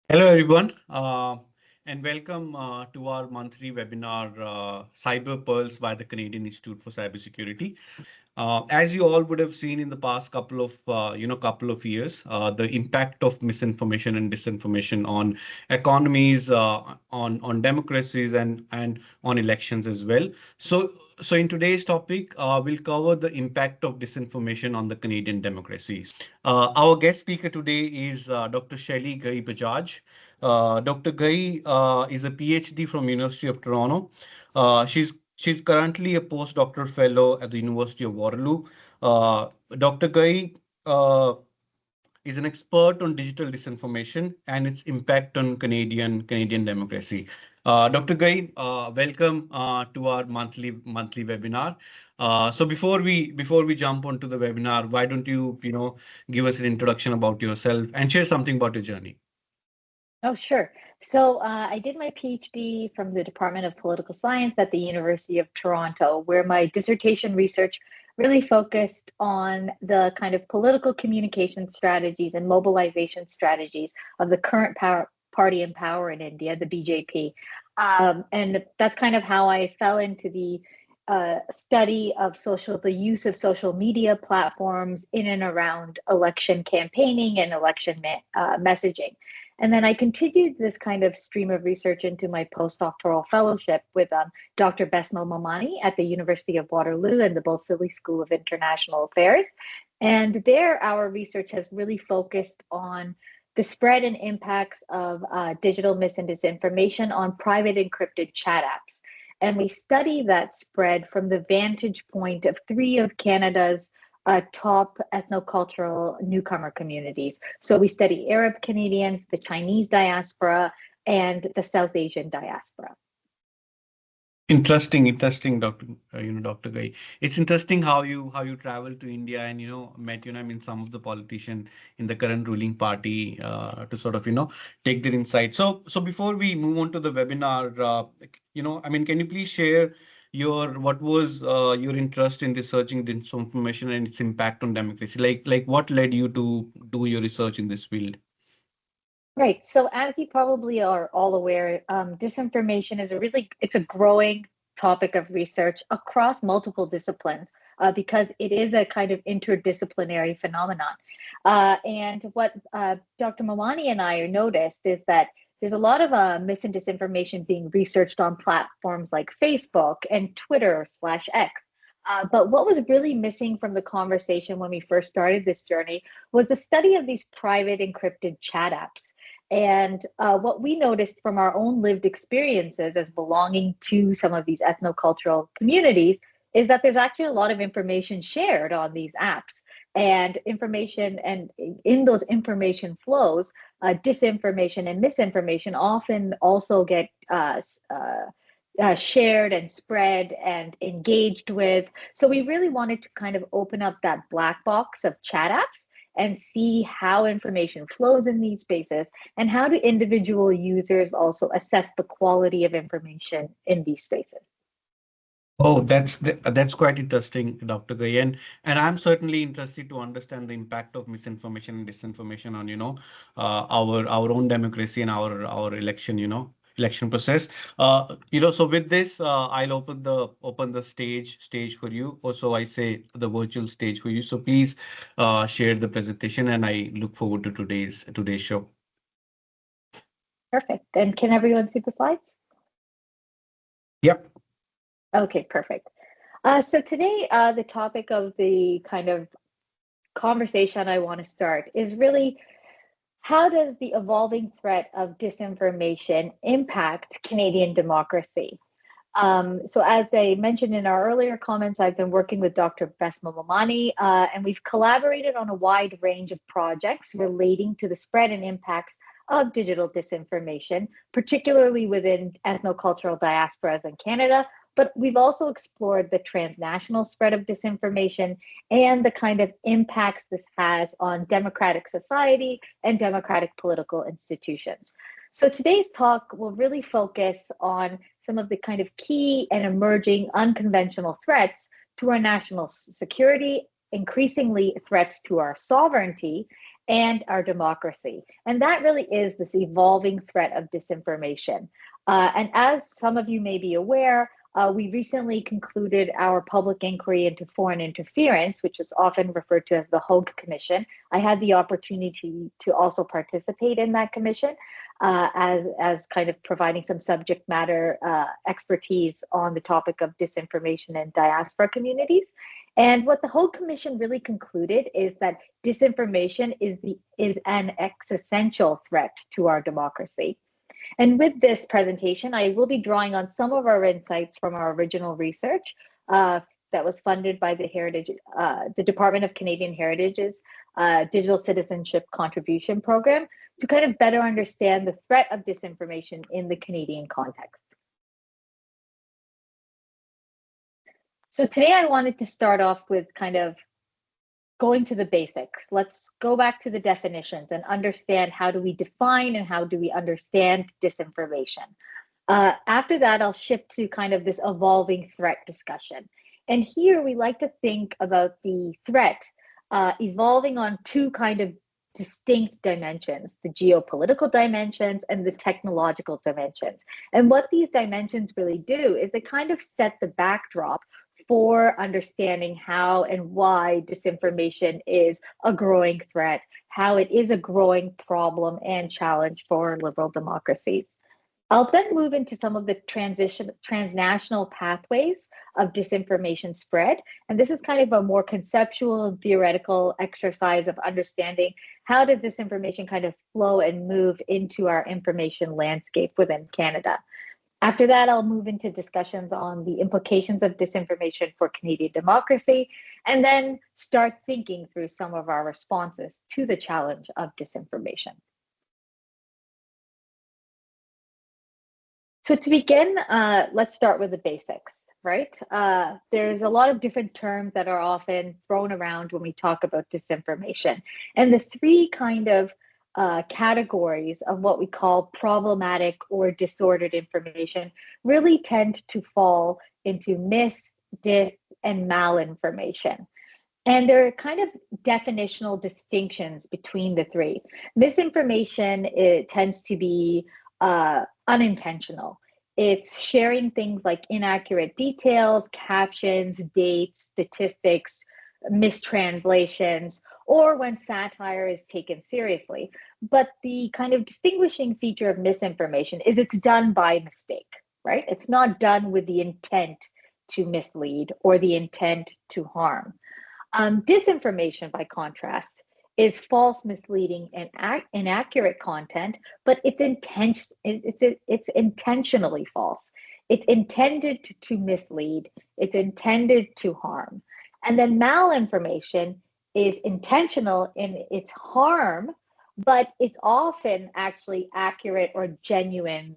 Hello, everyone, and welcome to our monthly webinar, Cyber Pearls by the Canadian Institute for Cybersecurity. As you all would have seen in the past couple of years, the impact of misinformation and disinformation on economies, on democracies, and on elections as well. So in today's topic, we'll cover the impact of disinformation on the Canadian democracies. Our guest speaker today is Dr. Shelly Ghai Bajaj. Dr. Ghai is a PhD from University of Toronto. She's currently a postdoctoral fellow at the University of Waterloo. Dr. Ghai is an expert on digital disinformation and its impact on Canadian democracy. Dr. Ghai, welcome to our monthly webinar. So before we jump onto the webinar, why don't you give us an introduction about yourself and share something about your journey? Oh, sure. So I did my PhD from the Department of Political Science at the University of Toronto, where my dissertation research really focused on the kind of political communication strategies and mobilization strategies of the current party in power in India, the BJP. And that's kind of how I fell into the study of the use of social media platforms in and around election campaigning and election messaging. And then I continued this kind of stream of research into my postdoctoral fellowship with Dr. Besmo Momani at the University of Waterloo and the Balsillie School of International Affairs. And there, our research has really focused on the spread and impacts of digital mis and disinformation on private encrypted chat apps. And we study that spread from the vantage point of three of Canada's top ethnocultural newcomer communities. So we study Arab Canadians, the Chinese diaspora, and the South Asian diaspora. Interesting, Doctor. Dr. Ghai. It's interesting how you traveled to India and met I mean some of the politicians in the current ruling party to sort of take their insight. So before we move on to the webinar, I mean, can you please share what was your interest in researching disinformation and its impact on democracy? Like what led you to do your research in this field? Right. So as you probably are all aware, disinformation is it's a growing topic of research across multiple disciplines because it is a kind of interdisciplinary phenomenon. And what Dr. Mawani and I noticed is that there's a lot of mis and disinformation being researched on platforms like Facebook and Twitter/X. But what was really missing from the conversation when we first started this journey was the study of these private encrypted chat apps. And what we noticed from our own lived experiences as belonging to some of these ethnocultural communities is that there's actually a lot of information shared on these apps and information, and in those information flows, disinformation and misinformation often also get shared and spread and engaged with. So we really wanted to kind of open up that black box of chat apps and see how information flows in these spaces and how do individual users also assess the quality of information in these spaces. Oh, that's quite interesting, Dr. Ghai. And I'm certainly interested to understand the impact of misinformation and disinformation on, our own democracy and our election process. So with this, I'll open the stage for you. Also, I say the virtual stage for you. So please share the presentation, and I look forward to today's show. Perfect. And can everyone see the slides? Yep. Okay, perfect. So today, the topic of the kind of conversation I want to start is really how does the evolving threat of disinformation impact Canadian democracy? So as I mentioned in our earlier comments, I've been working with Dr. Besmo Momani, and we've collaborated on a wide range of projects relating to the spread and impacts of digital disinformation, particularly within ethnocultural diasporas in Canada. But we've also explored the transnational spread of disinformation and the kind of impacts this has on democratic society and democratic political institutions. So today's talk will really focus on some of the kind of key and emerging unconventional threats to our national security, increasingly threats to our sovereignty, and our democracy. And that really is this evolving threat of disinformation. And as some of you may be aware, we recently concluded our public inquiry into foreign interference, which is often referred to as the Hogue Commission. I had the opportunity to also participate in that commission as kind of providing some subject matter expertise on the topic of disinformation in diaspora communities. And what the Hogue Commission really concluded is that disinformation is an existential threat to our democracy. And with this presentation, I will be drawing on some of our insights from our original research that was funded by the Department of Canadian Heritage's Digital Citizenship Contribution Program to kind of better understand the threat of disinformation in the Canadian context. So today I wanted to start off with kind of going to the basics. Let's go back to the definitions and understand how do we define and how do we understand disinformation. After that, I'll shift to kind of this evolving threat discussion. And here we like to think about the threat evolving on two kind of distinct dimensions, the geopolitical dimensions and the technological dimensions. And what these dimensions really do is they kind of set the backdrop for understanding how and why disinformation is a growing threat, how it is a growing problem and challenge for liberal democracies. I'll then move into some of the transnational pathways of disinformation spread. And this is kind of a more conceptual and theoretical exercise of understanding how does disinformation kind of flow and move into our information landscape within Canada. After that, I'll move into discussions on the implications of disinformation for Canadian democracy, and then start thinking through some of our responses to the challenge of disinformation. So to begin, let's start with the basics, right? There's a lot of different terms that are often thrown around when we talk about disinformation. And the three kind of categories of what we call problematic or disordered information really tend to fall into mis, dis, and malinformation. And there are kind of definitional distinctions between the three. Misinformation, it tends to be unintentional. It's sharing things like inaccurate details, captions, dates, statistics, mistranslations, or when satire is taken seriously. But the kind of distinguishing feature of misinformation is it's done by mistake, right? It's not done with the intent to mislead or the intent to harm. Disinformation, by contrast, is false, misleading, and inaccurate content, but it's intentionally false. It's intended to mislead. It's intended to harm. And then malinformation is intentional in its harm, but it's often actually accurate or genuine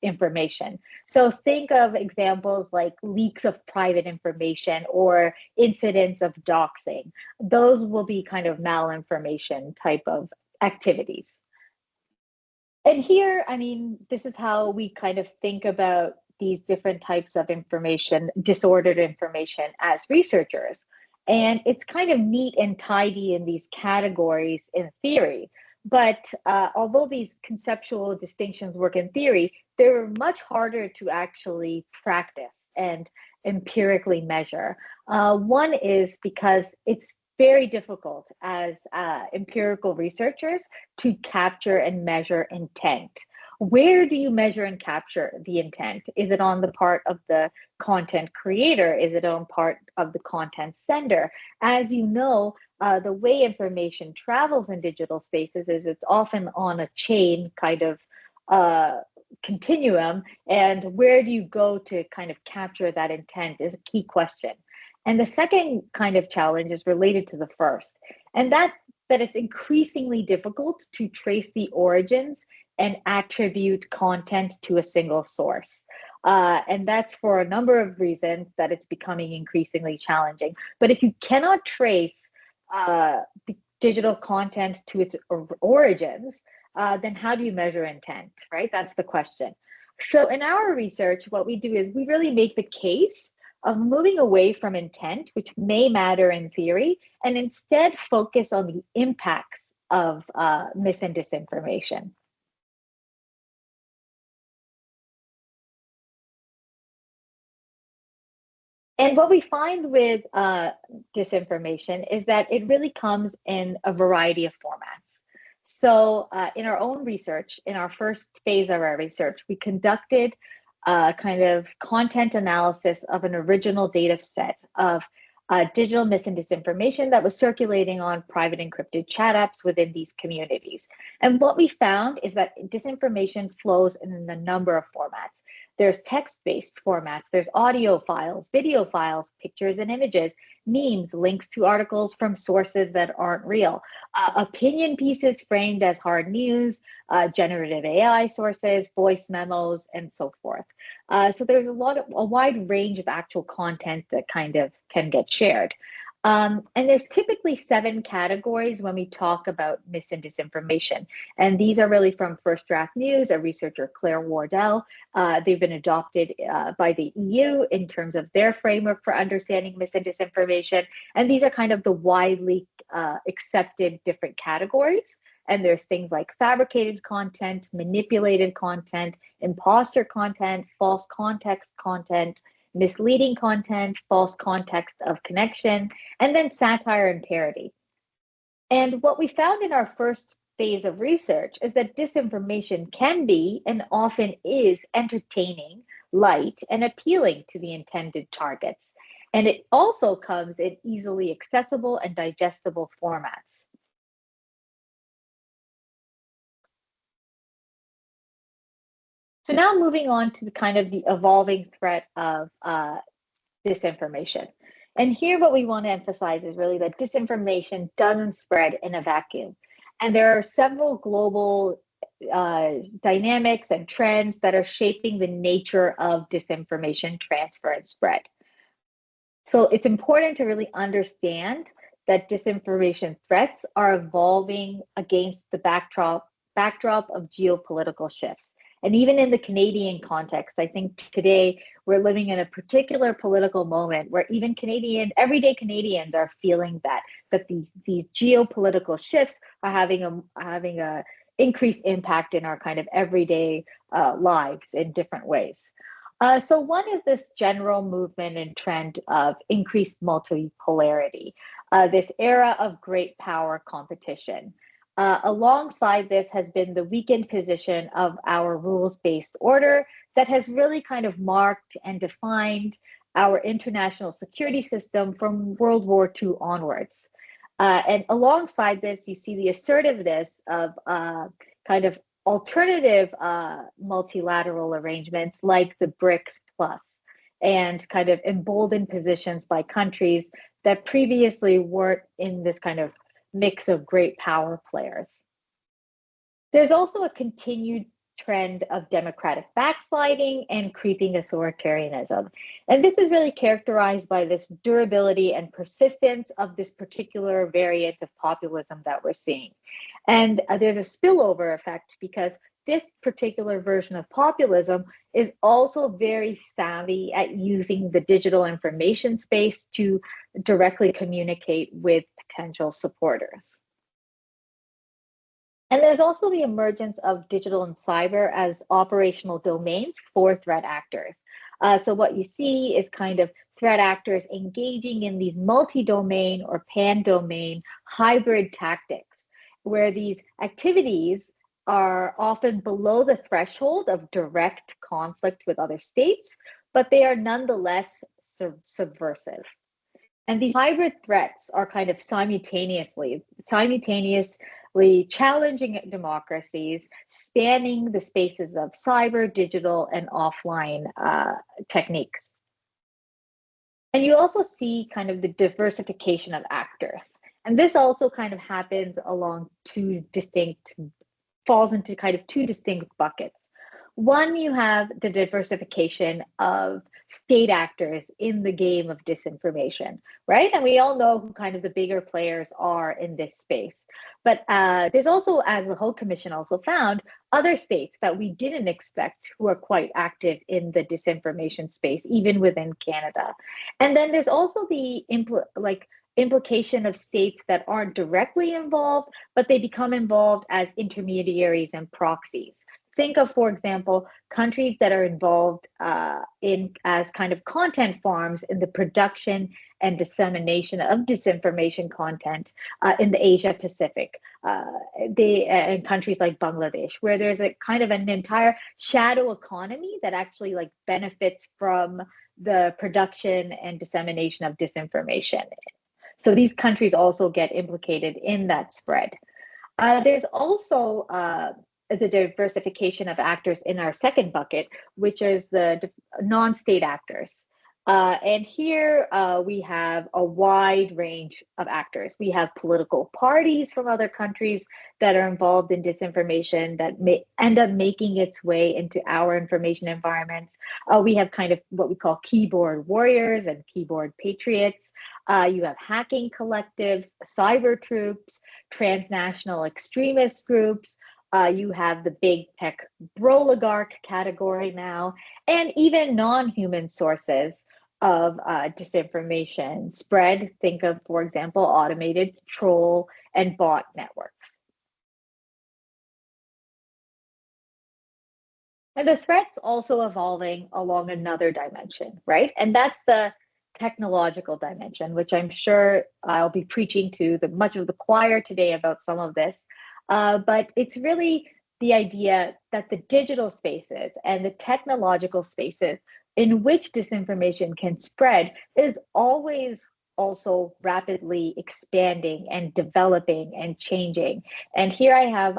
information. So think of examples like leaks of private information or incidents of doxing. Those will be kind of malinformation type of activities. And here, I mean, this is how we kind of think about these different types of information, disordered information as researchers. And it's kind of neat and tidy in these categories in theory. But although these conceptual distinctions work in theory, they're much harder to actually practice and empirically measure. One is because it's very difficult as empirical researchers to capture and measure intent. Where do you measure and capture the intent? Is it on the part of the content creator? Is it on part of the content sender? As you know, the way information travels in digital spaces is it's often on a chain kind of continuum. And where do you go to kind of capture that intent is a key question. And the second kind of challenge is related to the first, and that's that it's increasingly difficult to trace the origins and attribute content to a single source. And that's for a number of reasons that it's becoming increasingly challenging. But if you cannot trace the digital content to its origins, then how do you measure intent, right? That's the question. So in our research, what we do is we really make the case of moving away from intent, which may matter in theory, and instead focus on the impacts of mis and disinformation. And what we find with disinformation is that it really comes in a variety of formats. So in our own research, in our first phase of our research, we conducted a kind of content analysis of an original data set of digital mis and disinformation that was circulating on private encrypted chat apps within these communities. And what we found is that disinformation flows in a number of formats. There's text-based formats, there's audio files, video files, pictures and images, memes, links to articles from sources that aren't real, opinion pieces framed as hard news, generative AI sources, voice memos, and so forth. So there's a wide range of actual content that kind of can get shared. And there's typically 7 categories when we talk about mis and disinformation. And these are really from First Draft News, a researcher, Claire Wardell. They've been adopted by the EU in terms of their framework for understanding mis and disinformation. And these are kind of the widely accepted different categories. And there's things like fabricated content, manipulated content, imposter content, false context content, misleading content, false context of connection, and then satire and parody. And what we found in our first phase of research is that disinformation can be and often is entertaining, light, and appealing to the intended targets. And it also comes in easily accessible and digestible formats. So now moving on to the kind of the evolving threat of disinformation. And here what we want to emphasize is really that disinformation doesn't spread in a vacuum. And there are several global dynamics and trends that are shaping the nature of disinformation transfer and spread. So it's important to really understand that disinformation threats are evolving against the backdrop of geopolitical shifts. And even in the Canadian context, I think today we're living in a particular political moment where even everyday Canadians are feeling that these geopolitical shifts are having a increased impact in our kind of everyday lives in different ways. So one is this general movement and trend of increased multipolarity, this era of great power competition. Alongside this has been the weakened position of our rules-based order that has really kind of marked and defined our international security system from World War II onwards. And alongside this, you see the assertiveness of kind of alternative multilateral arrangements like the BRICS Plus and kind of emboldened positions by countries that previously weren't in this kind of mix of great power players. There's also a continued trend of democratic backsliding and creeping authoritarianism. And this is really characterized by this durability and persistence of this particular variant of populism that we're seeing. And there's a spillover effect because this particular version of populism is also very savvy at using the digital information space to directly communicate with potential supporters. And there's also the emergence of digital and cyber as operational domains for threat actors. So what you see is kind of threat actors engaging in these multi-domain or pan-domain hybrid tactics, where these activities are often below the threshold of direct conflict with other states, but they are nonetheless subversive. And these hybrid threats are kind of simultaneously challenging democracies, spanning the spaces of cyber, digital, and offline techniques. And you also see kind of the diversification of actors. And this also kind of happens along falls into kind of two distinct buckets. One, you have the diversification of state actors in the game of disinformation, right? And we all know who kind of the bigger players are in this space. But there's also, as the Hogue Commission also found, other states that we didn't expect who are quite active in the disinformation space, even within Canada. And then there's also the implication of states that aren't directly involved, but they become involved as intermediaries and proxies. Think of, for example, countries that are involved in as kind of content farms in the production and dissemination of disinformation content in the Asia Pacific. In countries like Bangladesh, where there's a kind of an entire shadow economy that actually like benefits from the production and dissemination of disinformation. So these countries also get implicated in that spread. There's also the diversification of actors in our second bucket, which is the non-state actors. And here we have a wide range of actors. We have political parties from other countries that are involved in disinformation that may end up making its way into our information environments. We have kind of what we call keyboard warriors and keyboard patriots. You have hacking collectives, cyber troops, transnational extremist groups. You have the big tech broligarch category now, and even non-human sources of disinformation spread. Think of, for example, automated troll and bot networks. And the threat's also evolving along another dimension, right? And that's the technological dimension, which I'm sure I'll be preaching to much of the choir today about some of this. But it's really the idea that the digital spaces and the technological spaces in which disinformation can spread is always also rapidly expanding and developing and changing. And here I have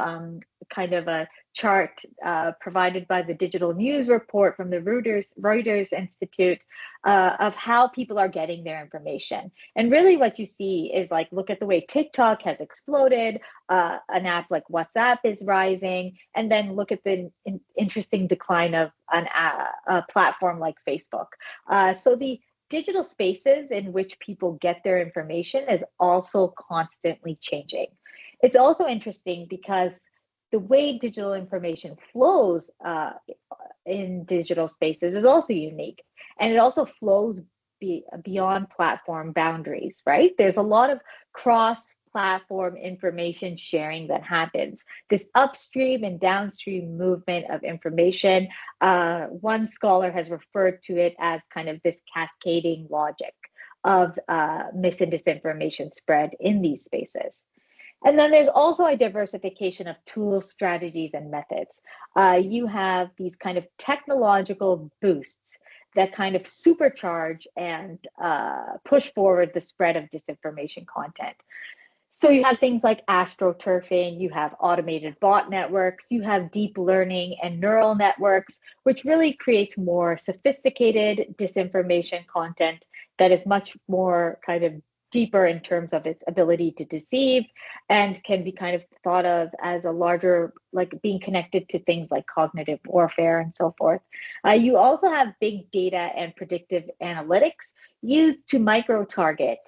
kind of a chart provided by the Digital News Report from the Reuters Institute of how people are getting their information. And really what you see is like, look at the way TikTok has exploded, an app like WhatsApp is rising, and then look at the interesting decline of a platform like Facebook. So the digital spaces in which people get their information is also constantly changing. It's also interesting because the way digital information flows in digital spaces is also unique. And it also flows beyond platform boundaries, right? There's a lot of cross-platform information sharing that happens. This upstream and downstream movement of information, one scholar has referred to it as kind of this cascading logic of mis and disinformation spread in these spaces. And then there's also a diversification of tools, strategies, and methods. You have these kind of technological boosts that kind of supercharge and push forward the spread of disinformation content. So you have things like astroturfing, you have automated bot networks, you have deep learning and neural networks, which really creates more sophisticated disinformation content that is much more kind of deeper in terms of its ability to deceive and can be kind of thought of as a larger, like being connected to things like cognitive warfare and so forth. You also have big data and predictive analytics used to micro-target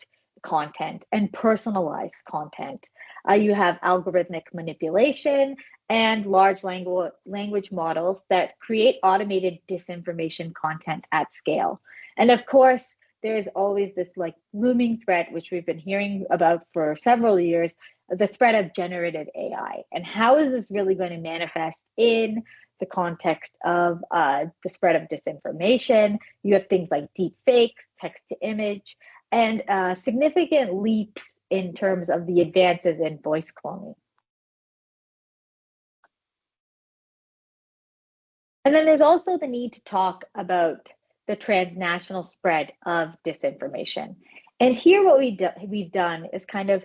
content and personalized content. You have algorithmic manipulation and large language models that create automated disinformation content at scale. And of course, there is always this like looming threat, which we've been hearing about for several years, the threat of generative AI. And how is this really going to manifest in the context of the spread of disinformation? You have things like deep fakes, text to image, and significant leaps in terms of the advances in voice cloning. And then there's also the need to talk about the transnational spread of disinformation. And here what we've done is kind of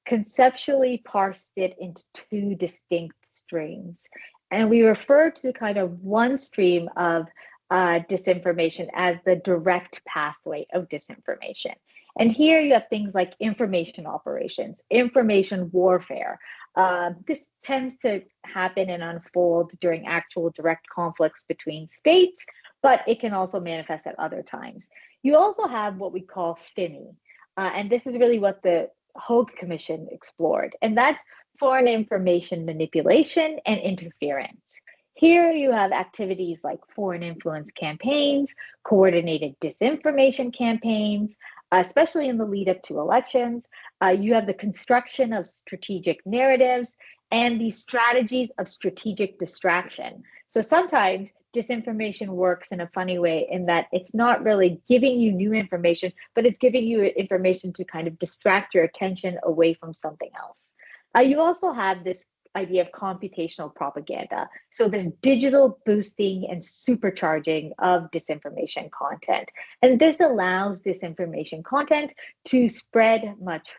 conceptually parsed it into two distinct streams. And we refer to kind of one stream of disinformation as the direct pathway of disinformation. And here you have things like information operations, information warfare. This tends to happen and unfold during actual direct conflicts between states, but it can also manifest at other times. You also have what we call FIMI, and this is really what the Hogue Commission explored, and that's foreign information manipulation and interference. Here you have activities like foreign influence campaigns, coordinated disinformation campaigns, especially in the lead up to elections. You have the construction of strategic narratives and these strategies of strategic distraction. So sometimes disinformation works in a funny way in that it's not really giving you new information, but it's giving you information to kind of distract your attention away from something else. You also have this idea of computational propaganda. So this digital boosting and supercharging of disinformation content. And this allows disinformation content to spread much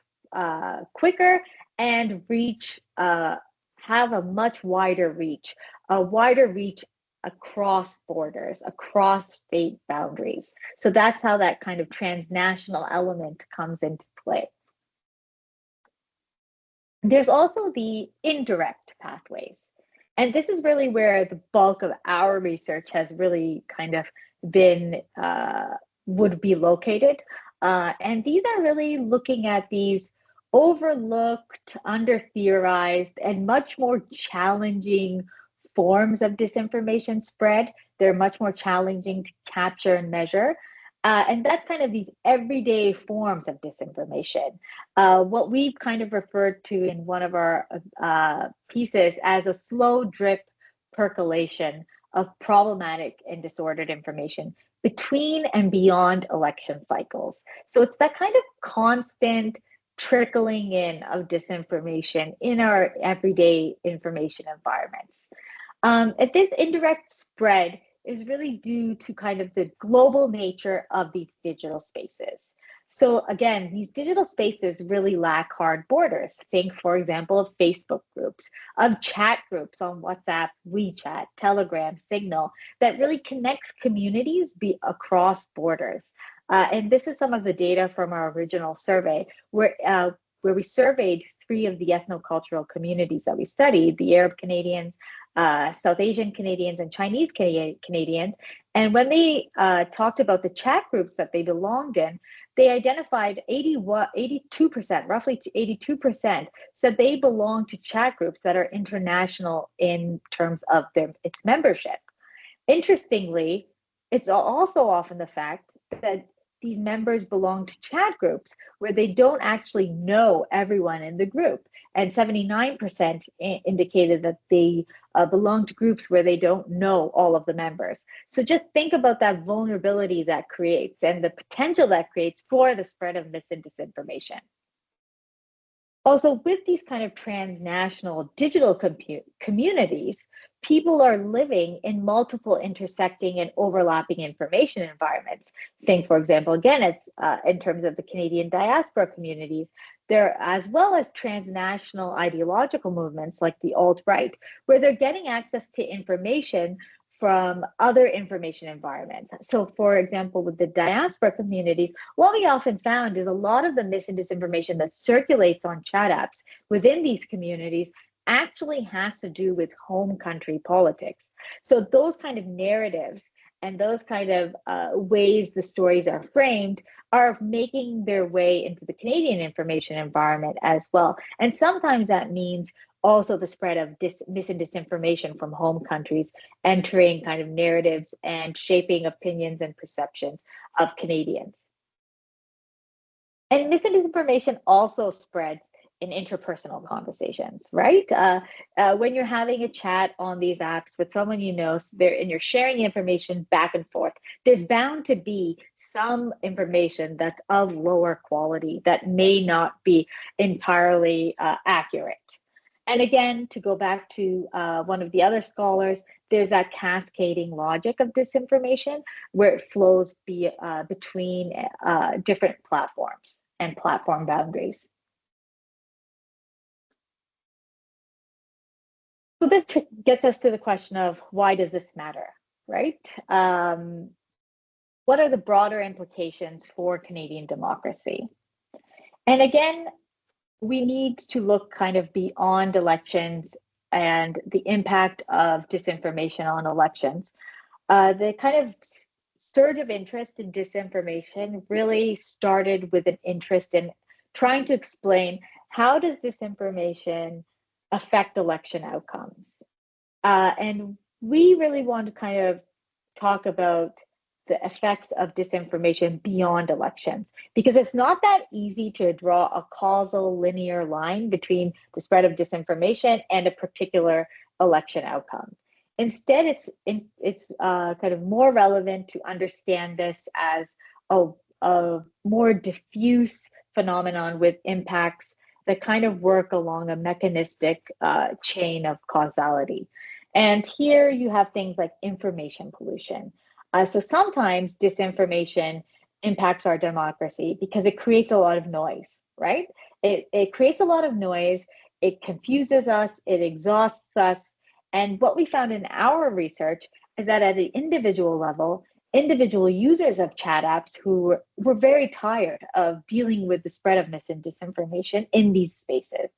quicker and reach, have a much wider reach, across borders, across state boundaries. So that's how that kind of transnational element comes into play. There's also the indirect pathways. And this is really where the bulk of our research has really kind of been, would be located. And these are really looking at these overlooked, under theorized, and much more challenging forms of disinformation spread. They're much more challenging to capture and measure. And that's kind of these everyday forms of disinformation. What we've kind of referred to in one of our pieces as a slow drip percolation of problematic and disordered information between and beyond election cycles. So it's that kind of constant trickling in of disinformation in our everyday information environments. And this indirect spread is really due to kind of the global nature of these digital spaces. So again, these digital spaces really lack hard borders. Think, for example, of Facebook groups, of chat groups on WhatsApp, WeChat, Telegram, Signal, that really connects communities across borders. And this is some of the data from our original survey, where we surveyed 3 of the ethnocultural communities that we studied, the Arab Canadians, South Asian Canadians, and Chinese Canadians. And when they talked about the chat groups that they belonged in, they identified 82%, roughly 82%, said they belong to chat groups that are international in terms of its membership. Interestingly, it's also often the fact that these members belong to chat groups where they don't actually know everyone in the group. And 79% indicated that they belong to groups where they don't know all of the members. So just think about that vulnerability that creates and the potential that creates for the spread of mis and disinformation. Also, with these kind of transnational digital communities, people are living in multiple intersecting and overlapping information environments. Think, for example, again, as in terms of the Canadian diaspora communities, there as well as transnational ideological movements like the alt-right, where they're getting access to information from other information environments. So for example, with the diaspora communities, what we often found is a lot of the mis and disinformation that circulates on chat apps within these communities actually has to do with home country politics. So those kind of narratives and those kind of ways the stories are framed are making their way into the Canadian information environment as well. And sometimes that means also the spread of mis and disinformation from home countries entering kind of narratives and shaping opinions and perceptions of Canadians. And mis and disinformation also spreads in interpersonal conversations, right? When you're having a chat on these apps with someone you know, and you're sharing information back and forth, there's bound to be some information that's of lower quality that may not be entirely accurate. And again, to go back to one of the other scholars, there's that cascading logic of disinformation where it flows between different platforms and platform boundaries. So this gets us to the question of why does this matter, right? What are the broader implications for Canadian democracy? And again, we need to look kind of beyond elections and the impact of disinformation on elections. The kind of surge of interest in disinformation really started with an interest in trying to explain how does disinformation affect election outcomes. And we really want to kind of talk about the effects of disinformation beyond elections, because it's not that easy to draw a causal linear line between the spread of disinformation and a particular election outcome. Instead, it's kind of more relevant to understand this as a more diffuse phenomenon with impacts that kind of work along a mechanistic chain of causality. And here you have things like information pollution. So sometimes disinformation impacts our democracy because it creates a lot of noise, right? It creates a lot of noise, it confuses us, it exhausts us. And what we found in our research is that at the individual level, individual users of chat apps who were very tired of dealing with the spread of mis and disinformation in these spaces.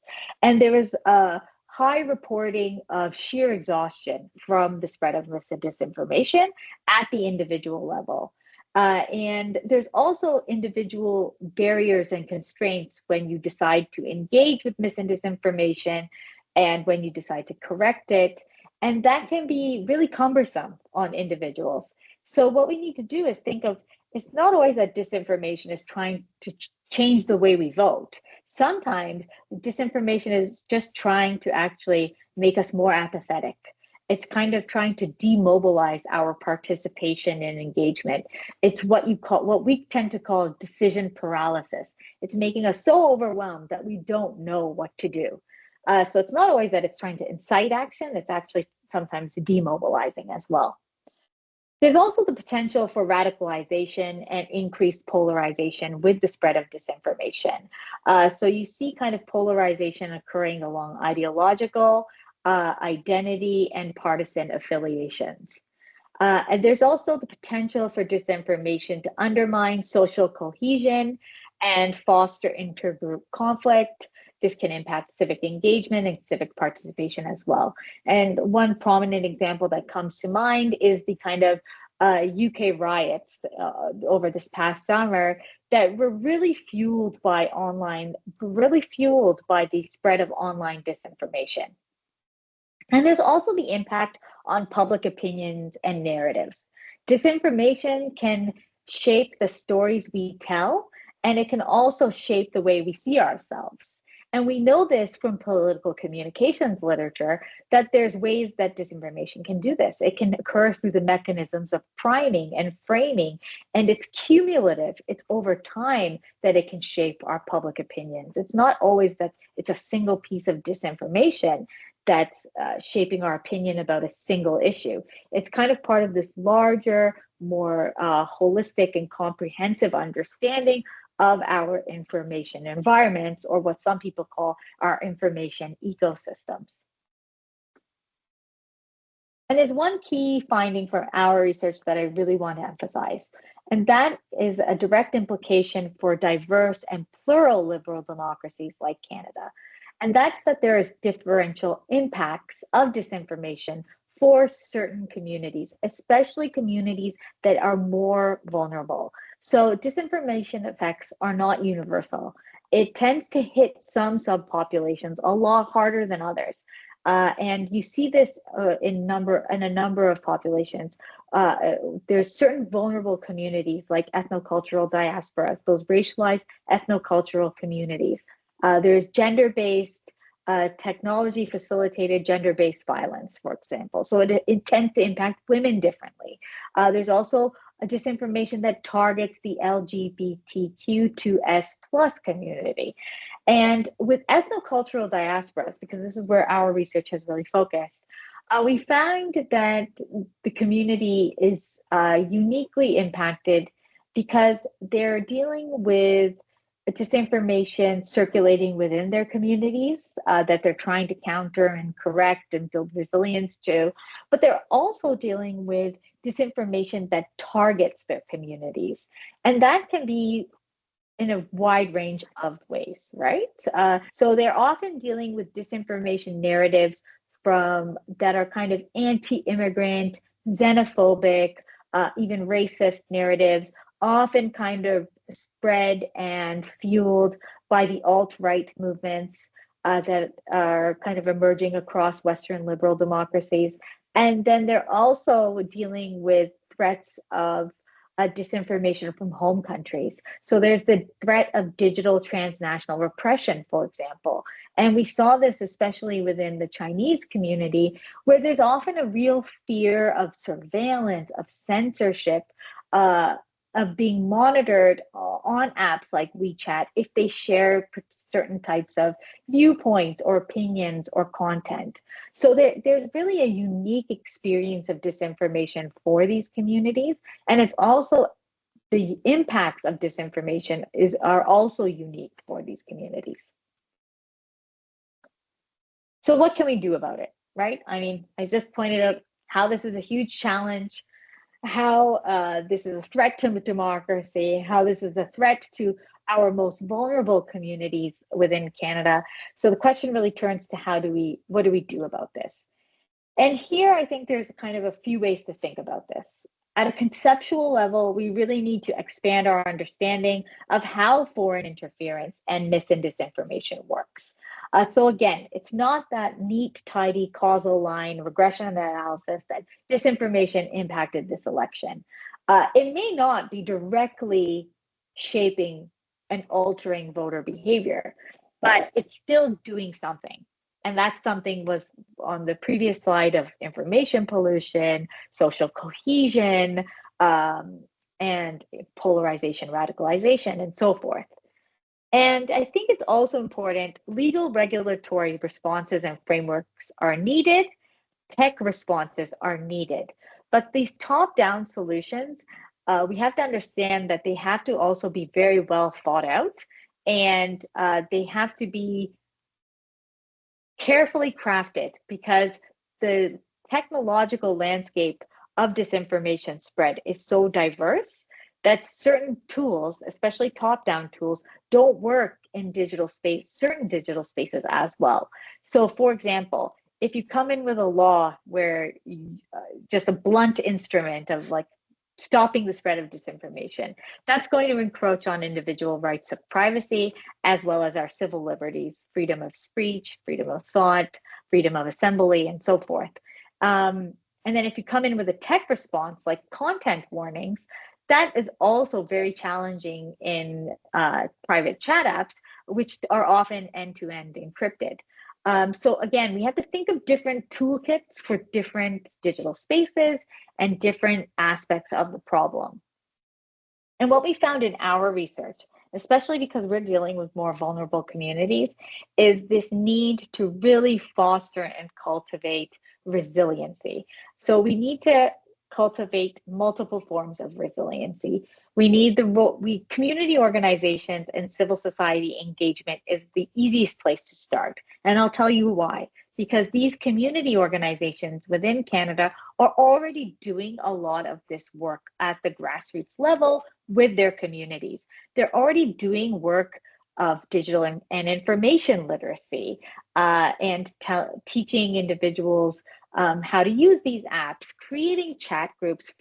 And there was a high reporting of sheer exhaustion from the spread of mis and disinformation at the individual level. And there's also individual barriers and constraints when you decide to engage with mis and disinformation and when you decide to correct it. And that can be really cumbersome on individuals. So what we need to do is think of, it's not always that disinformation is trying to change the way we vote. Sometimes disinformation is just trying to actually make us more apathetic. It's kind of trying to demobilize our participation and engagement. It's what we tend to call decision paralysis. It's making us so overwhelmed that we don't know what to do. So it's not always that it's trying to incite action, it's actually sometimes demobilizing as well. There's also the potential for radicalization and increased polarization with the spread of disinformation. So you see kind of polarization occurring along ideological, identity, and partisan affiliations. And there's also the potential for disinformation to undermine social cohesion and foster intergroup conflict. This can impact civic engagement and civic participation as well. And one prominent example that comes to mind is the kind of UK riots over this past summer that were really fueled by the spread of online disinformation. And there's also the impact on public opinions and narratives. Disinformation can shape the stories we tell, and it can also shape the way we see ourselves. And we know this from political communications literature that there's ways that disinformation can do this. It can occur through the mechanisms of priming and framing, and it's cumulative. It's over time that it can shape our public opinions. It's not always that it's a single piece of disinformation that's shaping our opinion about a single issue. It's kind of part of this larger, more holistic and comprehensive understanding of our information environments, or what some people call our information ecosystems. And there's one key finding from our research that I really want to emphasize, and that is a direct implication for diverse and plural liberal democracies like Canada. And that's that there is differential impacts of disinformation for certain communities, especially communities that are more vulnerable. So disinformation effects are not universal. It tends to hit some subpopulations a lot harder than others. And you see this in a number of populations. There's certain vulnerable communities like ethnocultural diasporas, those racialized ethnocultural communities. There's gender-based, technology-facilitated gender-based violence, for example. So it tends to impact women differently. There's also a disinformation that targets the LGBTQ2S plus community. And with ethnocultural diasporas, because this is where our research has really focused, we found that the community is uniquely impacted because they're dealing with disinformation circulating within their communities that they're trying to counter and correct and build resilience to, but they're also dealing with disinformation that targets their communities. And that can be in a wide range of ways, right? So they're often dealing with disinformation narratives that are kind of anti-immigrant, xenophobic, even racist narratives, often kind of spread and fueled by the alt-right movements that are kind of emerging across Western liberal democracies. And then they're also dealing with threats of disinformation from home countries. So there's the threat of digital transnational repression, for example. And we saw this especially within the Chinese community, where there's often a real fear of surveillance, of censorship, of being monitored on apps like WeChat if they share certain types of viewpoints or opinions or content. So there's really a unique experience of disinformation for these communities. And it's also the impacts of disinformation are also unique for these communities. So what can we do about it, right? I mean, I just pointed out how this is a huge challenge, how this is a threat to democracy, how this is a threat to our most vulnerable communities within Canada. So the question really turns to what do we do about this? And here I think there's kind of a few ways to think about this. At a conceptual level, we really need to expand our understanding of how foreign interference and mis and disinformation works. So again, it's not that neat, tidy causal line regression analysis that disinformation impacted this election. It may not be directly shaping and altering voter behavior, but it's still doing something. And that something was on the previous slide of information pollution, social cohesion, and polarization, radicalization, and so forth. And I think it's also important, legal regulatory responses and frameworks are needed, tech responses are needed. But these top-down solutions, we have to understand that they have to also be very well thought out, and they have to be carefully crafted, because the technological landscape of disinformation spread is so diverse that certain tools, especially top-down tools, don't work in certain digital spaces as well. So for example, if you come in with a law where just a blunt instrument of like stopping the spread of disinformation, that's going to encroach on individual rights of privacy, as well as our civil liberties, freedom of speech, freedom of thought, freedom of assembly, and so forth. And then if you come in with a tech response like content warnings, that is also very challenging in private chat apps, which are often end-to-end encrypted. So again, we have to think of different toolkits for different digital spaces and different aspects of the problem. And what we found in our research, especially because we're dealing with more vulnerable communities, is this need to really foster and cultivate resiliency. So we need to cultivate multiple forms of resiliency. We need community organizations and civil society engagement is the easiest place to start. And I'll tell you why. Because these community organizations within Canada are already doing a lot of this work at the grassroots level with their communities. They're already doing work of digital and information literacy, and teaching individuals how to use these apps, creating chat groups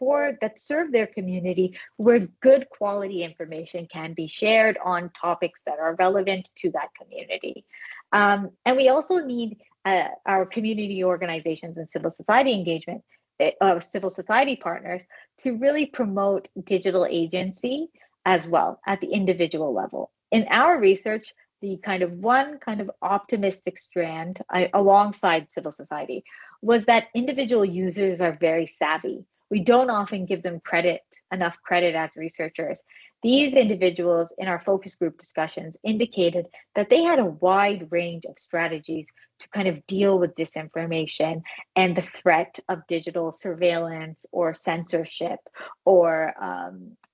that serve their community, where good quality information can be shared on topics that are relevant to that community. And we also need our community organizations and civil society engagement, civil society partners, to really promote digital agency as well at the individual level. In our research, the one optimistic strand alongside civil society was that individual users are very savvy. We don't often give them enough credit as researchers. These individuals in our focus group discussions indicated that they had a wide range of strategies to deal with disinformation and the threat of digital surveillance or censorship, or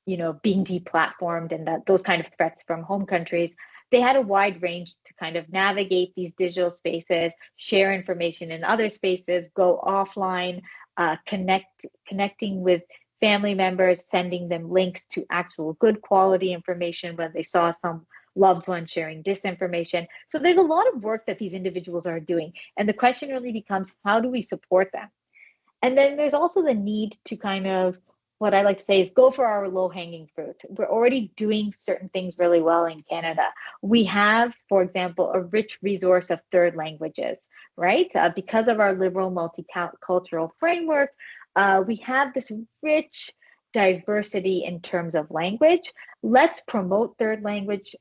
being deplatformed, and those kind of threats from home countries. They had a wide range to navigate these digital spaces, share information in other spaces, go offline, connecting with family members, sending them links to actual good quality information when they saw some loved one sharing disinformation. So there's a lot of work that these individuals are doing. And the question really becomes, how do we support them? And then there's also the need to what I like to say is go for our low-hanging fruit. We're already doing certain things really well in Canada. We have, for example, a rich resource of third languages, right? Because of our liberal multicultural framework, we have this rich diversity in terms of language. Let's promote third language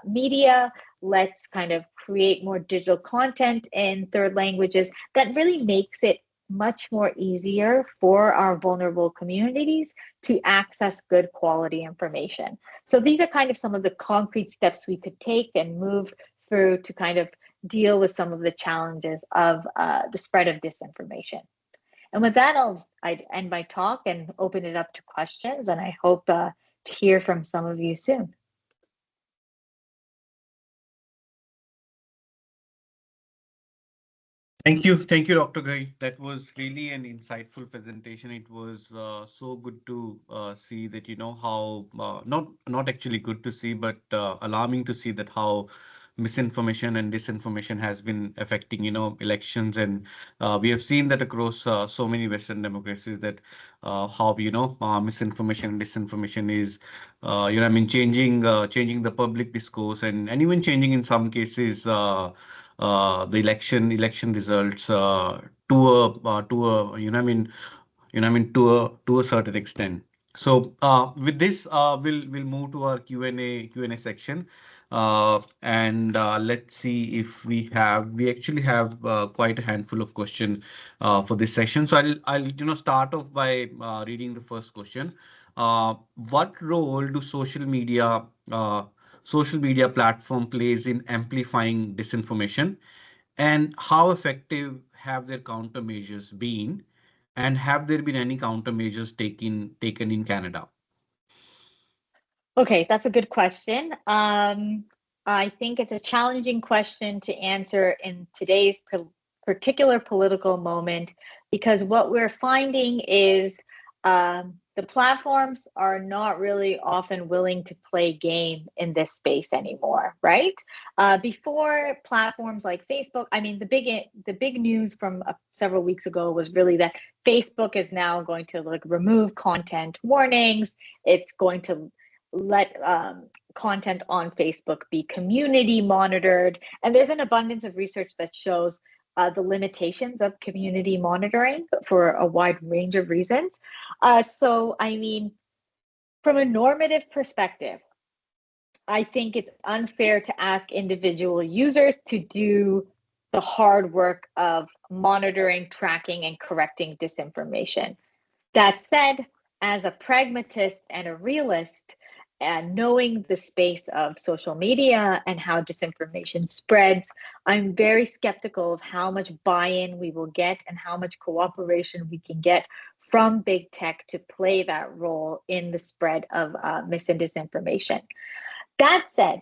media. Let's kind of create more digital content in third languages that really makes it much more easier for our vulnerable communities to access good quality information. So these are kind of some of the concrete steps we could take and move through to kind of deal with some of the challenges of the spread of disinformation. And with that, I'd end my talk and open it up to questions. And I hope to hear from some of you soon. Thank you, Dr. Ghai. That was really an insightful presentation. It was so good to see that, how not actually good to see, but alarming to see that how misinformation and disinformation has been affecting, elections, and we have seen that across so many Western democracies that how misinformation and disinformation is, changing the public discourse and even changing in some cases. The election results to a certain extent. So with this, we'll move to our Q&A section, and let's see if we actually have quite a handful of questions for this session. So I'll start off by reading the first question. What role do social media platform plays in amplifying disinformation, and how effective have their countermeasures been, and have there been any countermeasures taken in Canada? Okay, that's a good question. I think it's a challenging question to answer in today's particular political moment, because what we're finding is the platforms are not really often willing to play game in this space anymore, right? Before platforms like Facebook, I mean, the big news from several weeks ago was really that Facebook is now going to remove content warnings. It's going to let content on Facebook be community monitored. And there's an abundance of research that shows the limitations of community monitoring for a wide range of reasons. So, I mean, from a normative perspective, I think it's unfair to ask individual users to do the hard work of monitoring, tracking, and correcting disinformation. That said, as a pragmatist and a realist, and knowing the space of social media and how disinformation spreads, I'm very skeptical of how much buy-in we will get and how much cooperation we can get from big tech to play that role in the spread of mis and disinformation. That said,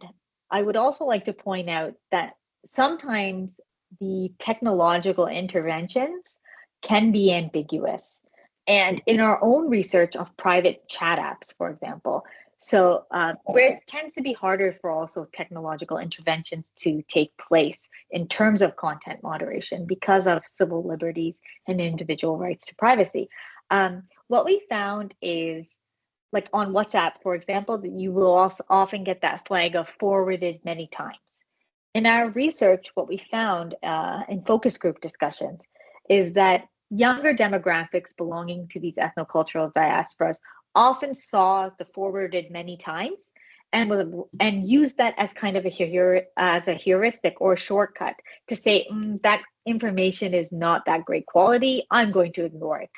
I would also like to point out that sometimes the technological interventions can be ambiguous. And in our own research of private chat apps, for example, so where it tends to be harder for also technological interventions to take place in terms of content moderation because of civil liberties and individual rights to privacy. What we found is, like on WhatsApp, for example, that you will also often get that flag of forwarded many times. In our research, what we found in focus group discussions is that younger demographics belonging to these ethnocultural diasporas often saw the forwarded many times and used that as kind of a heuristic or a shortcut to say that information is not that great quality, I'm going to ignore it.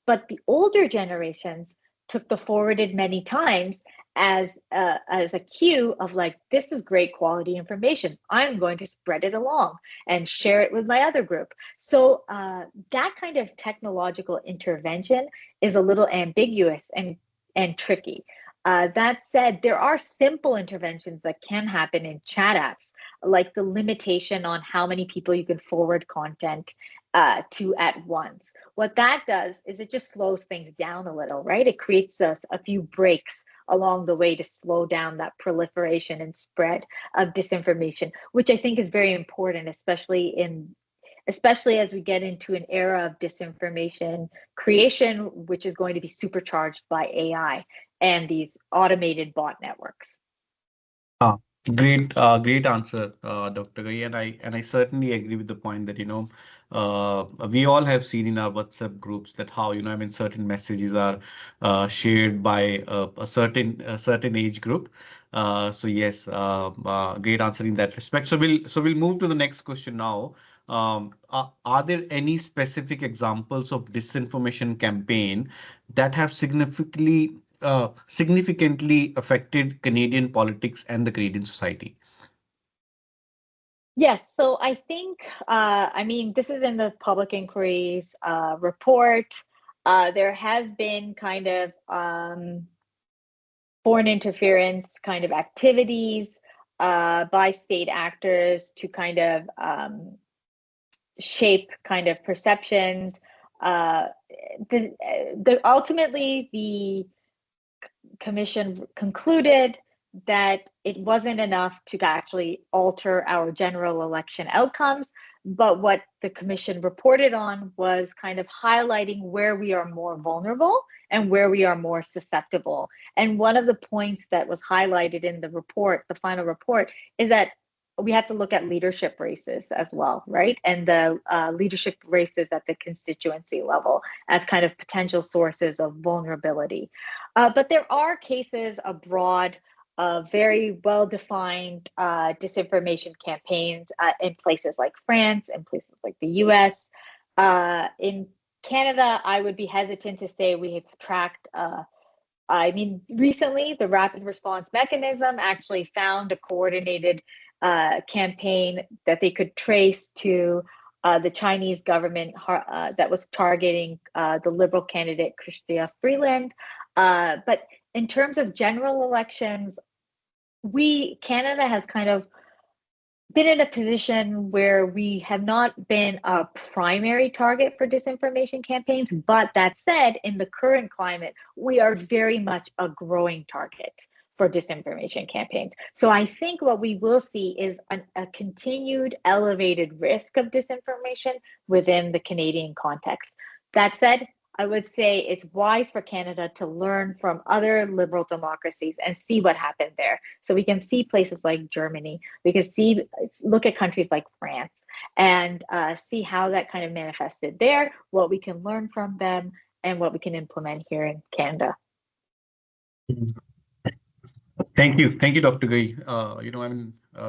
But the older generations took the forwarded many times as a cue of like, this is great quality information, I'm going to spread it along and share it with my other group. So that kind of technological intervention is a little ambiguous and tricky. That said, there are simple interventions that can happen in chat apps, like the limitation on how many people you can forward content to at once. What that does is it just slows things down a little, right? It creates a few breaks along the way to slow down that proliferation and spread of disinformation, which I think is very important, especially as we get into an era of disinformation creation, which is going to be supercharged by AI and these automated bot networks. Ah, Great answer, Dr. Ghai, and I certainly agree with the point that we all have seen in our WhatsApp groups that how certain messages are shared by a certain age group. So yes, great answer in that respect. So we'll move to the next question now. Are there any specific examples of disinformation campaign that have significantly affected Canadian politics and the Canadian society? Yes, so I think, this is in the public inquiries report. There have been kind of foreign interference kind of activities by state actors to kind of shape kind of perceptions. Uh, Ultimately, the commission concluded that it wasn't enough to actually alter our general election outcomes. But what the commission reported on was kind of highlighting where we are more vulnerable and where we are more susceptible. And one of the points that was highlighted in the report, the final report, is that we have to look at leadership races as well, right? And the leadership races at the constituency level as kind of potential sources of vulnerability. But there are cases abroad of very well-defined disinformation campaigns in places like France and places like the US. In Canada, I would be hesitant to say we have tracked. Recently, the Rapid Response Mechanism actually found a coordinated campaign that they could trace to the Chinese government that was targeting the Liberal candidate Chrystia Freeland. But in terms of general elections, Canada has kind of been in a position where we have not been a primary target for disinformation campaigns. But that said, in the current climate, we are very much a growing target for disinformation campaigns. So I think what we will see is a continued elevated risk of disinformation within the Canadian context. That said, I would say it's wise for Canada to learn from other liberal democracies and see what happened there. So we can see places like Germany, we can look at countries like France and see how that kind of manifested there, what we can learn from them, and what we can implement here in Canada. Thank you, Dr. Gai.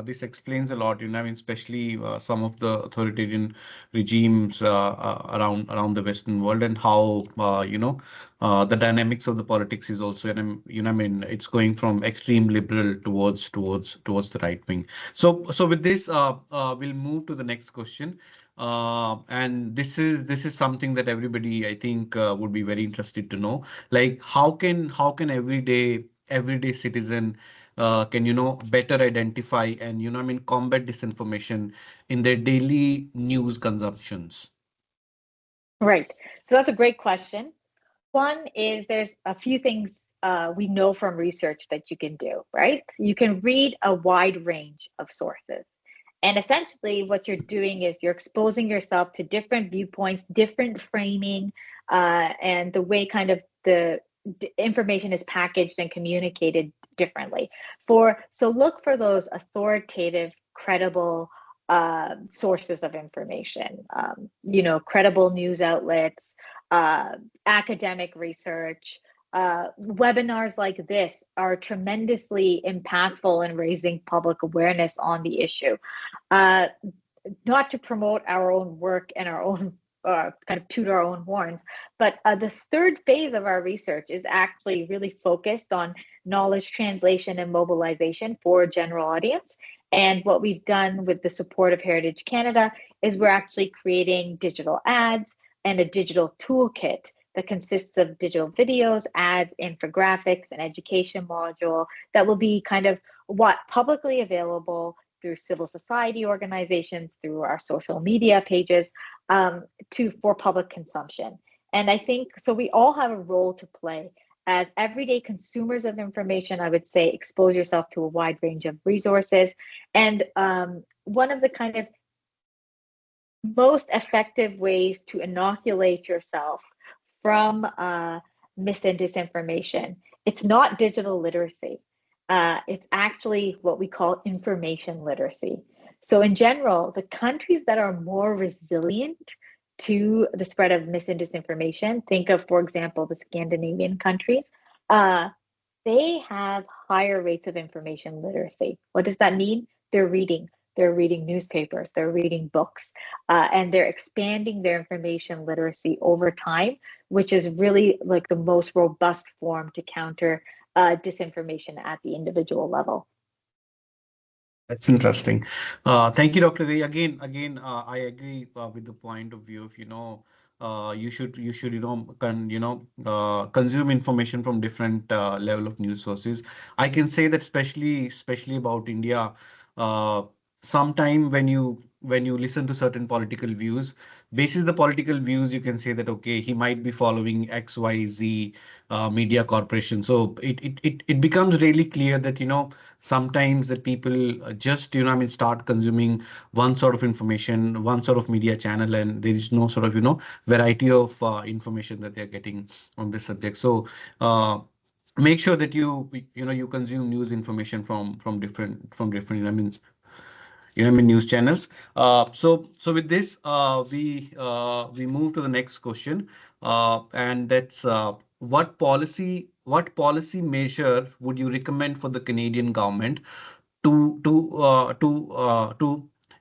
This explains a lot. Especially some of the authoritarian regimes around the Western world and how the dynamics of the politics is also, and it's going from extreme liberal towards the right wing. So with this, we'll move to the next question. And this is something that everybody, I think, would be very interested to know. Like, how can everyday citizen can better identify and combat disinformation in their daily news consumptions? Right. So that's a great question. One is there's a few things we know from research that you can do, right? You can read a wide range of sources. And essentially, what you're doing is you're exposing yourself to different viewpoints, different framing, and the way kind of the information is packaged and communicated differently. So look for those authoritative, credible sources of information. Credible news outlets, academic research. Webinars like this are tremendously impactful in raising public awareness on the issue. Not to promote our own work and our own kind of toot our own horns, but this third phase of our research is actually really focused on knowledge translation and mobilization for a general audience. And what we've done with the support of Heritage Canada is we're actually creating digital ads and a digital toolkit that consists of digital videos, ads, infographics, an education module that will be kind of publicly available through civil society organizations, through our social media pages, for public consumption. And I think so we all have a role to play as everyday consumers of information. I would say expose yourself to a wide range of resources. And one of the kind of most effective ways to inoculate yourself from mis and disinformation, it's not digital literacy. It's actually what we call information literacy. So, in general, the countries that are more resilient to the spread of mis and disinformation, think of, for example, the Scandinavian countries, uh, they have higher rates of information literacy. What does that mean? They're reading. They're reading newspapers, they're reading books, and they're expanding their information literacy over time, which is really like the most robust form to counter disinformation at the individual level. That's interesting. Thank you, Dr. Ray. Again, I agree with the point of view of, you should consume information from different level of news sources. I can say that especially about India, uh, sometime when you listen to certain political views, basis the political views, you can say that okay, he might be following XYZ media corporation. So it becomes really clear that sometimes that people just start consuming one sort of information, one sort of media channel, and there is no sort of variety of information that they're getting on this subject. So make sure that you consume news information from different news channels. So with this, we move to the next question, and that's what policy measure would you recommend for the Canadian government to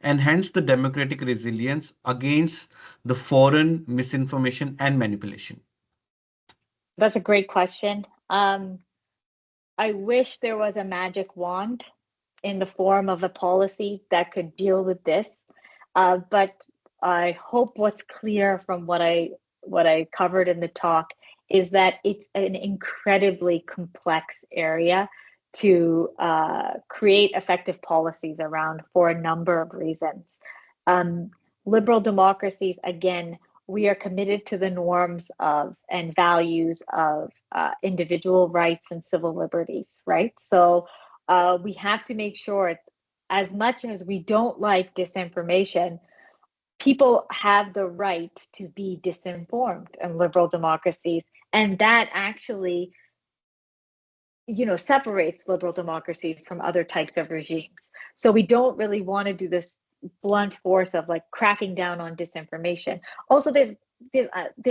enhance the democratic resilience against the foreign misinformation and manipulation? That's a great question. I wish there was a magic wand in the form of a policy that could deal with this. But I hope what's clear from what I covered in the talk is that it's an incredibly complex area to create effective policies around for a number of reasons. Um, Liberal democracies, again, we are committed to the norms of and values of individual rights and civil liberties, right? So we have to make sure, as much as we don't like disinformation, people have the right to be disinformed in liberal democracies. And that actually, separates liberal democracies from other types of regimes. So we don't really want to do this blunt force of like cracking down on disinformation. Also, there's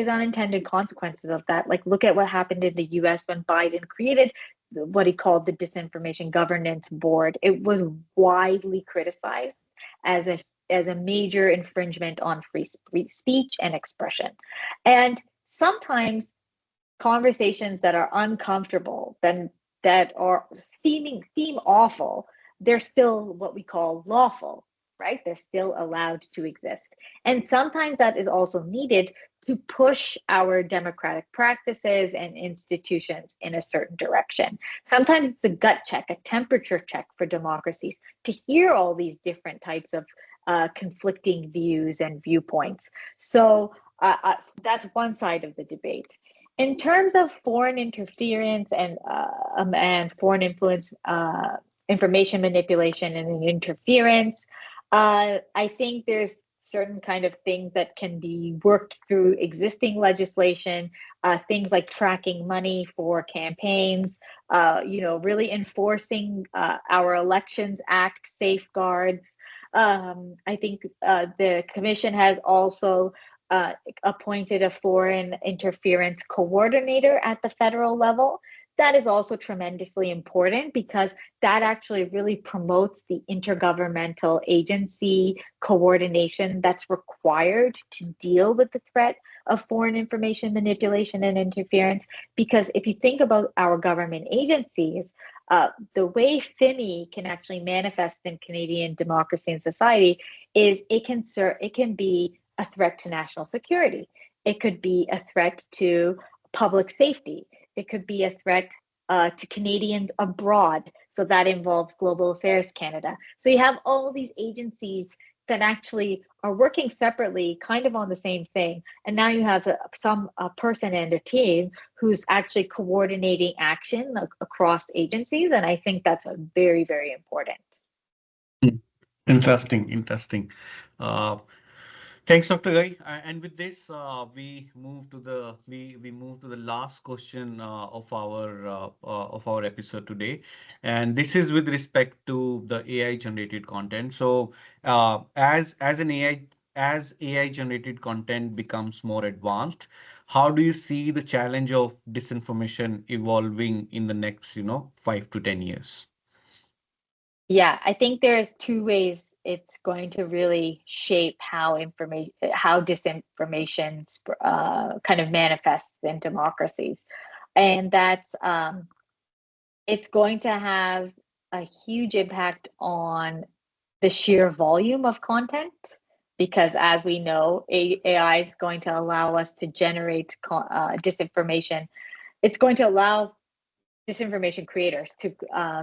unintended consequences of that. Like look at what happened in the U.S. when Biden created what he called the Disinformation Governance Board. It was widely criticized as a major infringement on free speech and expression. And sometimes conversations that are uncomfortable, then that are seem awful, they're still what we call lawful, right? They're still allowed to exist. And sometimes that is also needed to push our democratic practices and institutions in a certain direction. Sometimes it's a gut check, a temperature check for democracies to hear all these different types of conflicting views and viewpoints. So that's one side of the debate. In terms of foreign interference and foreign influence, information manipulation and interference, I think there's certain kind of things that can be worked through existing legislation, things like tracking money for campaigns, really enforcing our Elections Act safeguards. I think the commission has also appointed a foreign interference coordinator at the federal level. That is also tremendously important because that actually really promotes the intergovernmental agency coordination that's required to deal with the threat of foreign information manipulation and interference. Because if you think about our government agencies, the way FIMI can actually manifest in Canadian democracy and society is it can be a threat to national security. It could be a threat to public safety. It could be a threat to Canadians abroad. So that involves Global Affairs Canada. So you have all these agencies that actually are working separately, kind of on the same thing. And now you have a person and a team who's actually coordinating action across agencies. And I think that's a very, very important. Hmm. Interesting. Thanks, Dr. Ghai. And with this, we move to the last question of our episode today, and this is with respect to the AI generated content. So, as an AI generated content becomes more advanced, how do you see the challenge of disinformation evolving in the next 5 to 10 years? Yeah, I think there's two ways it's going to really shape how disinformation kind of manifests in democracies, and that's it's going to have a huge impact on the sheer volume of content because, as we know, AI is going to allow us to generate disinformation. It's going to allow disinformation creators to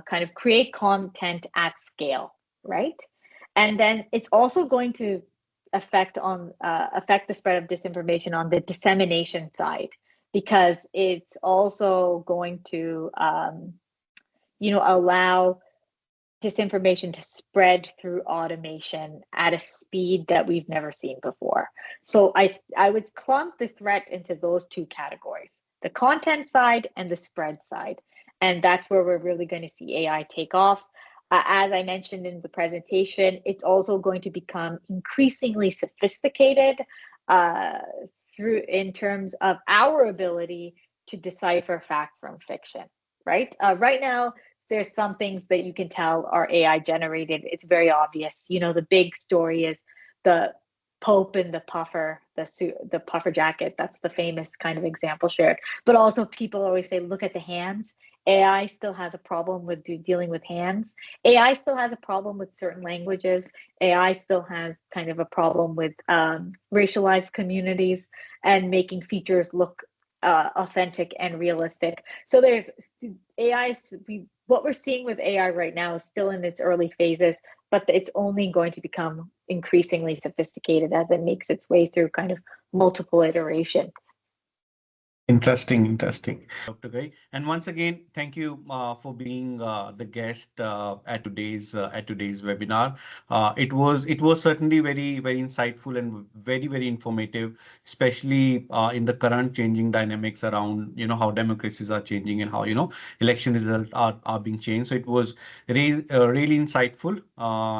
kind of create content at scale, right? And then it's also going to affect the spread of disinformation on the dissemination side because it's also going to allow disinformation to spread through automation at a speed that we've never seen before. So I would clump the threat into those two categories, the content side and the spread side. And that's where we're really going to see AI take off. As I mentioned in the presentation, it's also going to become increasingly sophisticated in terms of our ability to decipher fact from fiction, right? Right now, there's some things that you can tell are AI generated. It's very obvious. The big story is the Pope and the puffer, the puffer jacket. That's the famous kind of example shared. But also, people always say, look at the hands. AI still has a problem with dealing with hands. AI still has a problem with certain languages. AI still has kind of a problem with racialized communities and making features look authentic and realistic. So there's AI. What we're seeing with AI right now is still in its early phases, but it's only going to become increasingly sophisticated as it makes its way through kind of multiple iterations. Interesting, Dr. Gai. And once again, thank you for being the guest at today's webinar. It was certainly very insightful and very informative, especially in the current changing dynamics around how democracies are changing and how election results are being changed. So it was really insightful,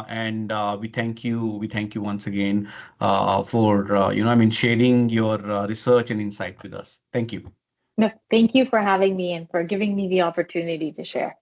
and we thank you once again for sharing your research and insight with us. Thank you. No, thank you for having me and for giving me the opportunity to share.